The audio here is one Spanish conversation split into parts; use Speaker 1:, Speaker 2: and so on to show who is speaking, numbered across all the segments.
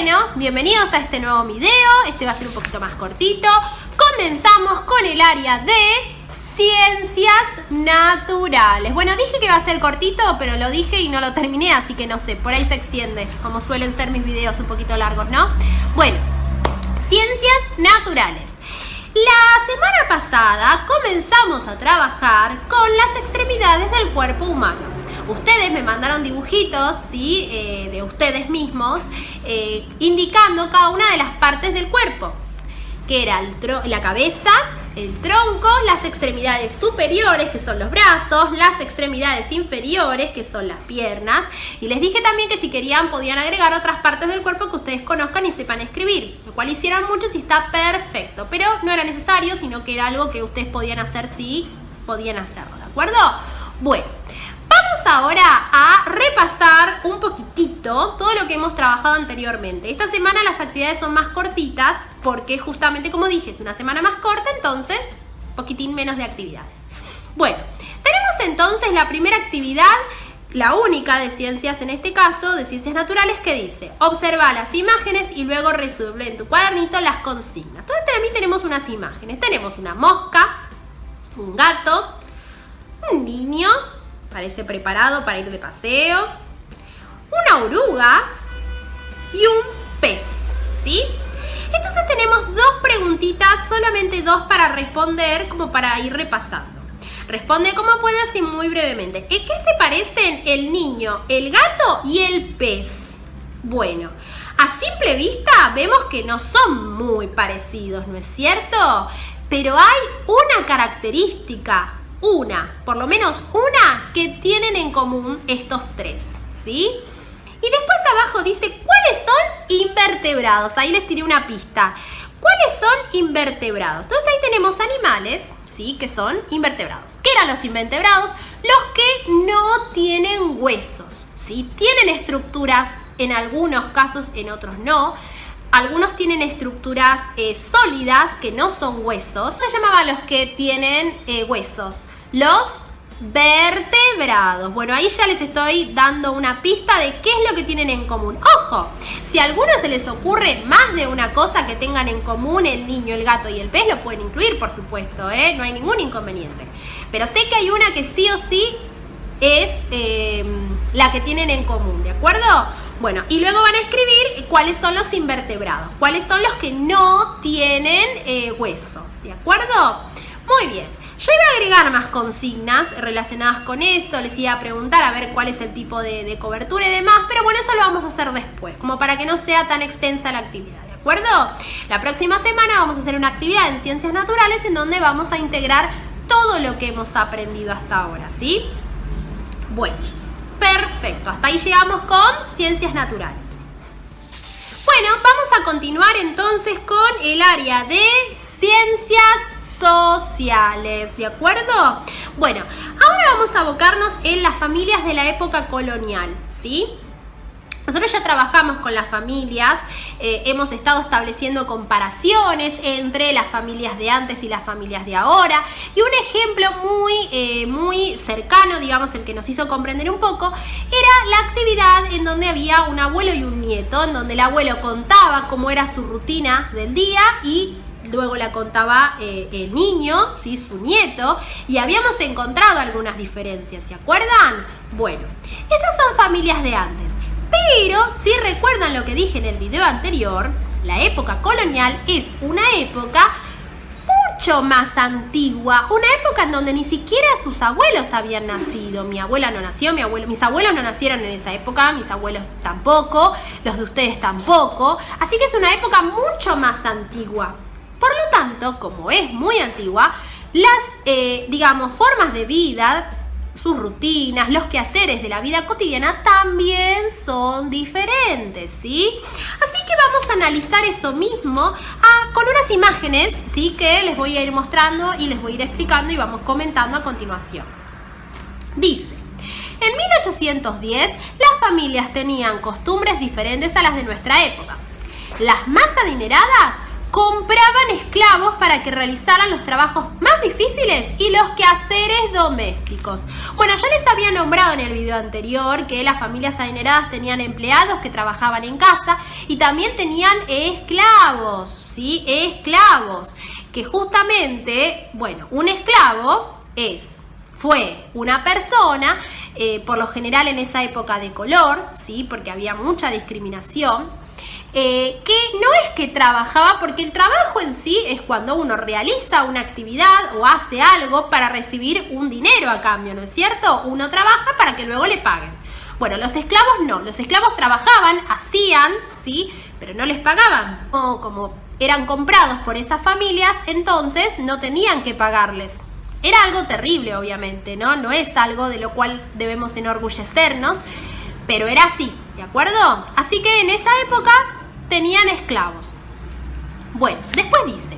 Speaker 1: Bueno, bienvenidos a este nuevo video. Este va a ser un poquito más cortito. Comenzamos con el área de ciencias naturales. Bueno, dije que iba a ser cortito, pero lo dije y no lo terminé, así que no sé, por ahí se extiende, como suelen ser mis videos un poquito largos, ¿no? Bueno, ciencias naturales. La semana pasada comenzamos a trabajar con las extremidades del cuerpo humano. Ustedes me mandaron dibujitos, ¿sí? De ustedes mismos, indicando cada una de las partes del cuerpo, que era la cabeza, el tronco, las extremidades superiores, que son los brazos, las extremidades inferiores, que son las piernas, y les dije también que si querían podían agregar otras partes del cuerpo que ustedes conozcan y sepan escribir, lo cual hicieron muchos y está perfecto, pero no era necesario, sino que era algo que ustedes podían hacer si podían hacerlo, ¿de acuerdo? Bueno, vamos ahora a repasar un poquitito todo lo que hemos trabajado anteriormente. Esta semana las actividades son más cortitas porque justamente, como dije, es una semana más corta, entonces un poquitín menos de actividades. Bueno, tenemos entonces la primera actividad, la única de ciencias en este caso, de ciencias naturales, que dice: observa las imágenes y luego resuelve en tu cuadernito las consignas. Entonces también tenemos unas imágenes. Tenemos una mosca, un gato, un niño, parece preparado para ir de paseo, una oruga y un pez, ¿sí? Entonces tenemos dos preguntitas, solamente dos para responder, como para ir repasando. Responde como puedas y muy brevemente. ¿En qué se parecen el niño, el gato y el pez? Bueno, a simple vista vemos que no son muy parecidos, ¿no es cierto? Pero hay una característica, por lo menos una, que tienen en común estos tres, ¿sí? Y después abajo dice, ¿cuáles son invertebrados? Ahí les tiré una pista. ¿Cuáles son invertebrados? Entonces ahí tenemos animales, ¿sí? Que son invertebrados. ¿Qué eran los invertebrados? Los que no tienen huesos, ¿sí? Tienen estructuras en algunos casos, en otros no. Algunos tienen estructuras sólidas que no son huesos. Se llamaban los que tienen huesos, los vertebrados. Bueno, ahí ya les estoy dando una pista de qué es lo que tienen en común. Ojo, si a alguno se les ocurre más de una cosa que tengan en común el niño, el gato y el pez, lo pueden incluir, por supuesto, no hay ningún inconveniente. Pero sé que hay una que sí o sí es la que tienen en común, ¿de acuerdo? Bueno, y luego van a escribir cuáles son los invertebrados, cuáles son los que no tienen huesos, ¿de acuerdo? Muy bien, yo iba a agregar más consignas relacionadas con eso, les iba a preguntar a ver cuál es el tipo de cobertura y demás, pero bueno, eso lo vamos a hacer después, como para que no sea tan extensa la actividad, ¿de acuerdo? La próxima semana vamos a hacer una actividad en ciencias naturales en donde vamos a integrar todo lo que hemos aprendido hasta ahora, ¿sí? Bueno. Perfecto, hasta ahí llegamos con ciencias naturales. Bueno, vamos a continuar entonces con el área de ciencias sociales, ¿de acuerdo? Bueno, ahora vamos a abocarnos en las familias de la época colonial, ¿sí? Nosotros ya trabajamos con las familias, hemos estado estableciendo comparaciones entre las familias de antes y las familias de ahora. Y un ejemplo muy cercano, digamos, el que nos hizo comprender un poco, era la actividad en donde había un abuelo y un nieto, en donde el abuelo contaba cómo era su rutina del día y luego la contaba el niño, ¿sí? Su nieto, y habíamos encontrado algunas diferencias, ¿se acuerdan? Bueno, esas son familias de antes. Pero si recuerdan lo que dije en el video anterior, la época colonial es una época mucho más antigua, una época en donde ni siquiera tus abuelos habían nacido. Mi abuela no nació, mis abuelos no nacieron en esa época, mis abuelos tampoco, los de ustedes tampoco, así que es una época mucho más antigua. Por lo tanto, como es muy antigua, las, digamos, formas de vida, sus rutinas, los quehaceres de la vida cotidiana también son diferentes, ¿sí? Así que vamos a analizar eso mismo con unas imágenes, ¿sí? Que les voy a ir mostrando y les voy a ir explicando y vamos comentando a continuación. Dice: en 1810 las familias tenían costumbres diferentes a las de nuestra época. Las más adineradas compraban esclavos para que realizaran los trabajos más difíciles y los quehaceres domésticos. Bueno, ya les había nombrado en el video anterior que las familias adineradas tenían empleados que trabajaban en casa y también tenían esclavos, ¿sí? Esclavos, que justamente, bueno, un esclavo fue una persona, por lo general en esa época de color, ¿sí? Porque había mucha discriminación. Que no es que trabajaba, porque el trabajo en sí es cuando uno realiza una actividad o hace algo para recibir un dinero a cambio, ¿no es cierto? Uno trabaja para que luego le paguen. Bueno, los esclavos no, los esclavos trabajaban, hacían, ¿sí? Pero no les pagaban. Como eran comprados por esas familias, entonces no tenían que pagarles. Era algo terrible, obviamente, ¿no? No es algo de lo cual debemos enorgullecernos, pero era así, ¿de acuerdo? Así que en esa época tenían esclavos. Bueno, después dice,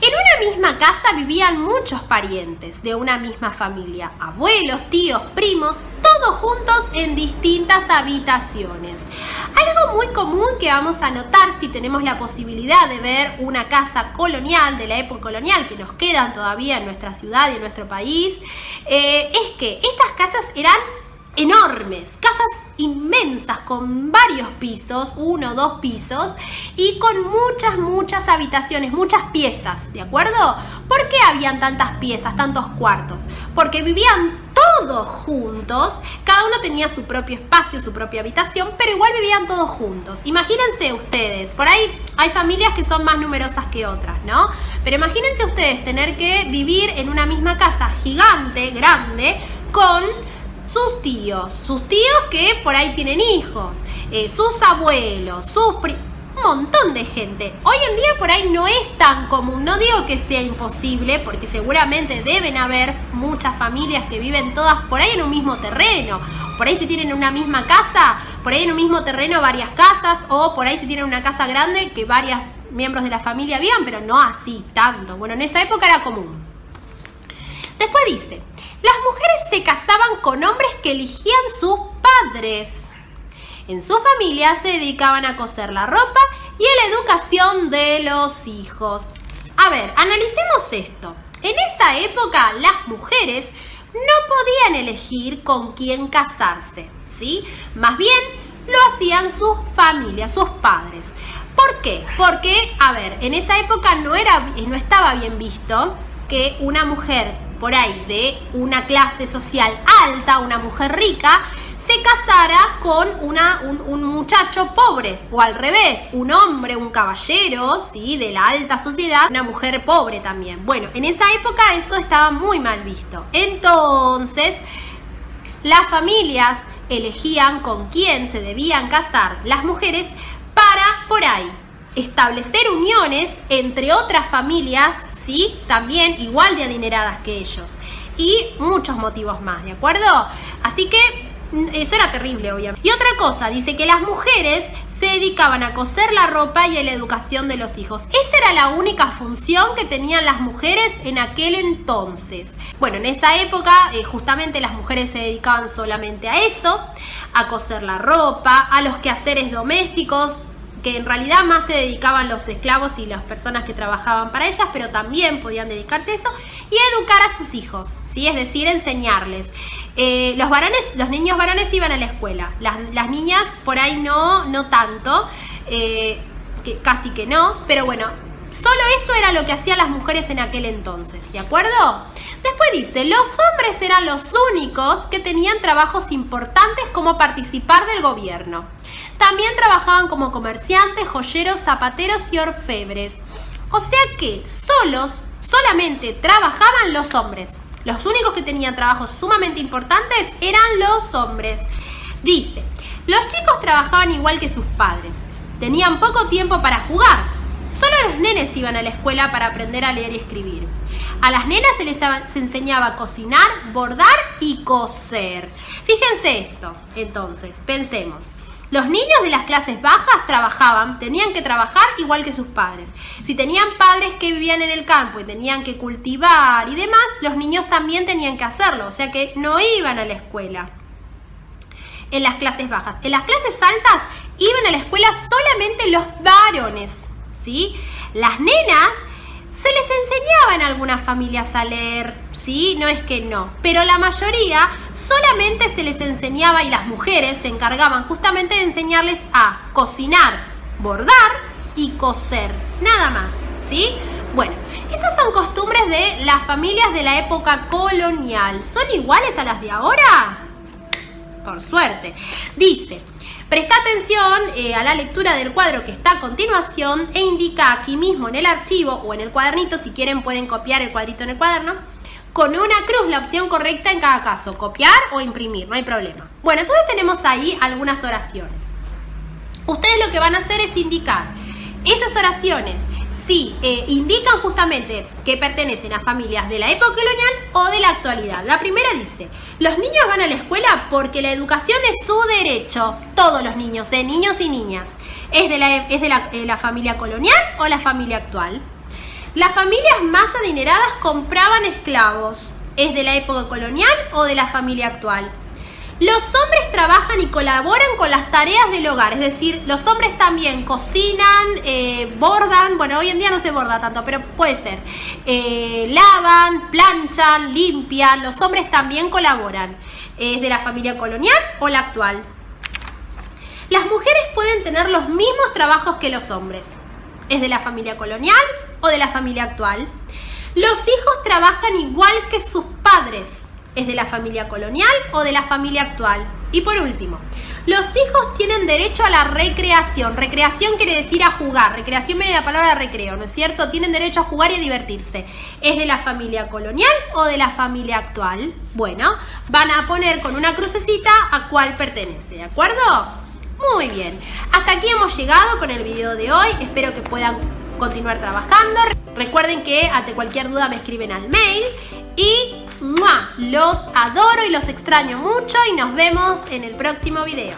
Speaker 1: en una misma casa vivían muchos parientes de una misma familia, abuelos, tíos, primos, todos juntos en distintas habitaciones. Algo muy común que vamos a notar si tenemos la posibilidad de ver una casa colonial, de la época colonial, que nos quedan todavía en nuestra ciudad y en nuestro país, es que estas casas eran enormes, casas inmensas con varios pisos, 1 o 2 pisos, y con muchas habitaciones, muchas piezas, ¿de acuerdo? ¿Por qué habían tantas piezas, tantos cuartos? Porque vivían todos juntos, cada uno tenía su propio espacio, su propia habitación, pero igual vivían todos juntos. Imagínense ustedes, por ahí hay familias que son más numerosas que otras, ¿no? Pero imagínense ustedes tener que vivir en una misma casa gigante, grande, con sus tíos que por ahí tienen hijos, sus abuelos, un montón de gente. Hoy en día por ahí no es tan común, no digo que sea imposible, porque seguramente deben haber muchas familias que viven todas por ahí en un mismo terreno. Por ahí si tienen una misma casa, por ahí en un mismo terreno varias casas, o por ahí si tienen una casa grande que varios miembros de la familia vivan, pero no así tanto. Bueno, en esa época era común. Después dice, las mujeres se casaban con hombres que elegían sus padres. En su familia se dedicaban a coser la ropa y a la educación de los hijos. A ver, analicemos esto. En esa época las mujeres no podían elegir con quién casarse, ¿sí? Más bien lo hacían sus familias, sus padres. ¿Por qué? Porque, a ver, en esa época no estaba bien visto que una mujer por ahí de una clase social alta, una mujer rica, se casara con un muchacho pobre, o al revés, un hombre, un caballero, ¿sí? De la alta sociedad, una mujer pobre también. Bueno, en esa época eso estaba muy mal visto. Entonces, las familias elegían con quién se debían casar las mujeres para, por ahí, establecer uniones entre otras familias, ¿sí? También igual de adineradas que ellos. Y muchos motivos más, ¿de acuerdo? Así que eso era terrible, obviamente. Y otra cosa, dice que las mujeres se dedicaban a coser la ropa y a la educación de los hijos. Esa era la única función que tenían las mujeres en aquel entonces. Bueno, en esa época justamente las mujeres se dedicaban solamente a eso, a coser la ropa, a los quehaceres domésticos, que en realidad más se dedicaban los esclavos y las personas que trabajaban para ellas, pero también podían dedicarse a eso, y a educar a sus hijos, ¿sí? Es decir, enseñarles. Los niños varones iban a la escuela, las niñas por ahí no tanto, que casi que no, pero bueno, solo eso era lo que hacían las mujeres en aquel entonces, ¿de acuerdo? Después dice, los hombres eran los únicos que tenían trabajos importantes como participar del gobierno. También trabajaban como comerciantes, joyeros, zapateros y orfebres. O sea que solamente trabajaban los hombres. Los únicos que tenían trabajos sumamente importantes eran los hombres. Dice, los chicos trabajaban igual que sus padres. Tenían poco tiempo para jugar. Solo los nenes iban a la escuela para aprender a leer y escribir. A las nenas se les enseñaba a cocinar, bordar y coser. Fíjense esto, entonces, pensemos. Los niños de las clases bajas tenían que trabajar igual que sus padres. Si tenían padres que vivían en el campo y tenían que cultivar y demás, los niños también tenían que hacerlo, o sea que no iban a la escuela en las clases bajas. En las clases altas iban a la escuela solamente los varones, ¿sí? Las nenas se les enseñaba en algunas familias a leer, ¿sí? No es que no, pero la mayoría solamente se les enseñaba y las mujeres se encargaban justamente de enseñarles a cocinar, bordar y coser, nada más, ¿sí? Bueno, esas son costumbres de las familias de la época colonial. ¿Son iguales a las de ahora? Por suerte. Dice, presta atención a la lectura del cuadro que está a continuación e indica aquí mismo en el archivo o en el cuadernito, si quieren pueden copiar el cuadrito en el cuaderno, con una cruz la opción correcta en cada caso, copiar o imprimir, no hay problema. Bueno, entonces tenemos ahí algunas oraciones. Ustedes lo que van a hacer es indicar esas oraciones si indican justamente que pertenecen a familias de la época colonial o de la actualidad. La primera dice, los niños van a la escuela porque la educación es su derecho. Todos los niños, niños y niñas. ¿Es de la familia colonial o la familia actual? Las familias más adineradas compraban esclavos. ¿Es de la época colonial o de la familia actual? Los hombres trabajan y colaboran con las tareas del hogar, es decir, los hombres también cocinan, bordan, bueno, hoy en día no se borda tanto, pero puede ser, lavan, planchan, limpian, los hombres también colaboran. ¿Es de la familia colonial o la actual? Las mujeres pueden tener los mismos trabajos que los hombres. ¿Es de la familia colonial o de la familia actual? Los hijos trabajan igual que sus padres. ¿Es de la familia colonial o de la familia actual? Y por último, los hijos tienen derecho a la recreación. Recreación quiere decir a jugar. Recreación viene de la palabra recreo, ¿no es cierto? Tienen derecho a jugar y a divertirse. ¿Es de la familia colonial o de la familia actual? Bueno, van a poner con una crucecita a cuál pertenece, ¿de acuerdo? Muy bien. Hasta aquí hemos llegado con el video de hoy. Espero que puedan continuar trabajando. Recuerden que ante cualquier duda me escriben al mail y ¡mua! Los adoro y los extraño mucho y nos vemos en el próximo video.